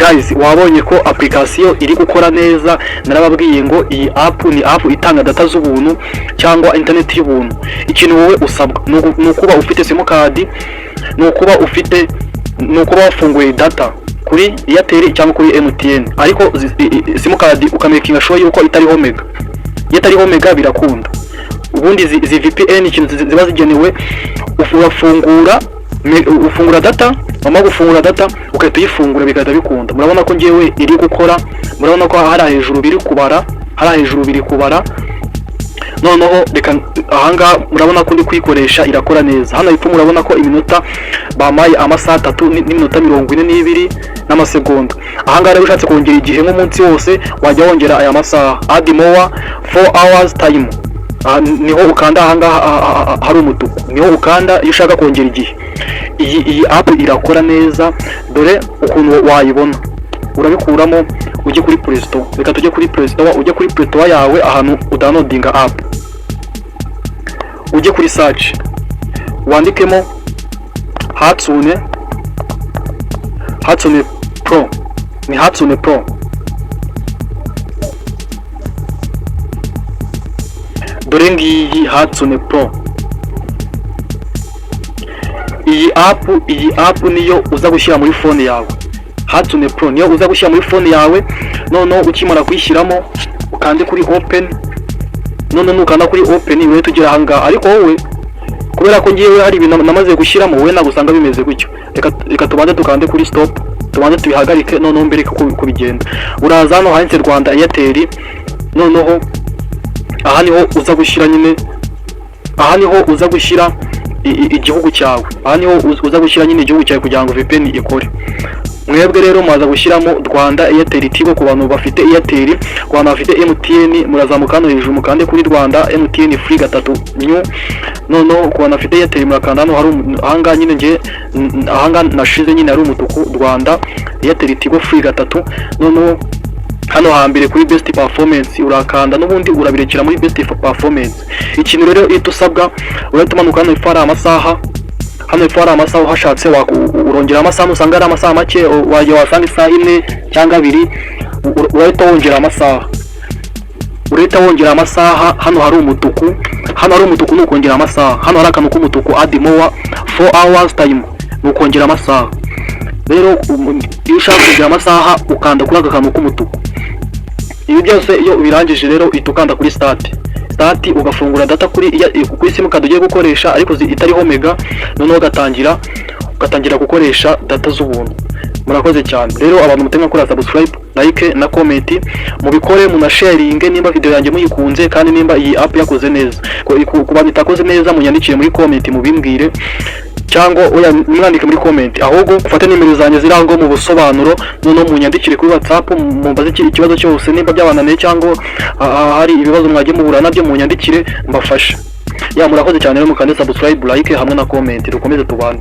guys, wabonye ko application iri gukora neza. Narababwiye ngo iyi app ni app itanga data z'ubuntu cyangwa internet y'ubuntu. Ikintu wowe usabwa nukuba ufite simukadi, nukuba wafunguye data kuri Airtel cyangwa kuri MTN, ariko simukadi ukamakinga sure yuko itariho mega. Iyo itariho mega birakunda. Ubundi zi VPN ikintu ziba zigenewe, ufungura data, mama gufungura data ukahita uyifungura bigahita bikunda. Murabona ko ngewe iri gukora, murabona ko hari hejuru biri kubara, noneho reka ahanga murabona ko ndi kwikoresha irakora neza. Hano hepfo murabona ko iminota bamaye amasaha 3 n'iminota 42 n'amasegonda. Ahanga rero ushatse kongera igihe nk'umunsi wose wajya wongera aya masaha, add more 4 hours time. Niho ukanda ahanga hari umutuku, niho ukanda iyo ushaka kongera igihe. Iyi app irakora neza, dore ukuntu wayibona. Urabikuramo ujye kuri Play Store, reka tujye kuri Play Store, ujye kuri Play Store yawe ahantu udownloadinga app, ujye kuri search wandikemo Hatsune Pro, ni Hatsune Pro. Dore ngiyi Hatsune Pro. Iyi app niyo uza gushyira muri phone yawe. Hatsune Pro niyo uza gushyira muri phone yawe, none ukimara kuyishyiramo ukande kuri open, none nukanda kuri open iwe tugera hanga. Ariko wowe kubera ko ngiye hari ibintu namaze gushyiramo, wowe nagusanga bimeze gutyo, reka tubanze tukande kuri stop, tubanze tubihagarike, none mbere ko bigenda. Uraza hano handitse Rwanda Airtel, noneho aha niho uza gushyira nyine, aha niho uza gushyira igihugu cyawe, aha niho uza gushyira nyine igihugu cyawe kugira ngo VPN ikore. Mwebwe rero mwaza gushyiramo Rwanda Airtel Tigo ku bantu bafite Airtel, ku bantu bafite MTN murazamuka hano hejuru mukande kuri Rwanda MTN free 3 new. Noneho ku bantu bafite Airtel murakanda hano hari ahanga nyine nge ahanga nashize nyine ari umutuku, Rwanda Airtel Tigo free 3. Noneho hano hambere kuri best performance urakanda, n'ubundi urabirekera muri best performance. Ikintu rero itusabwa uratumanuka hano ifara amasaha, hano ifara amasaha uhashatse urongera amasaha, usanga ari amasaha make wajya wasanga isaha 1 cyangwa 2, urahita wongera amasaha. Hano hari umutuku, nukongera amasaha. Hano hari akantu k'umutuku add more 4 hours time, nukongera amasaha. Rero iyo ushaka kongera amasaha ukanda kuri aka kantu k'umutuku. Ibi byose iyo ubirangije rero itukanda kuri start, ugafungura data kuri simukadi ugiye gukoresha ariko itariho mega, noneho ugatangira gukoresha data z'ubuntu. Murakoze cyane rero abantu mutemwa kuri subscribe, like na comment, mubikore munasharinge nimba video yanjye muyikunze, kandi nimba iyi app yakoze neza. Ku bantu itakoze neza munyandikire muri comment mubimbwire, cyangwa mwandike muri comment, ahubwo ufate nimero zanjye zirango mu busobanuro, noneho munyandikire kuri WhatsApp mumbaze ikibazo cyose, nimba byabananiye cyangwa hari ibibazo mwagiye muhura nabyo munyandikire mbafasha. Murakoze cyane rero mukande subscribe, like hamwe na comment, dukomeze tubane.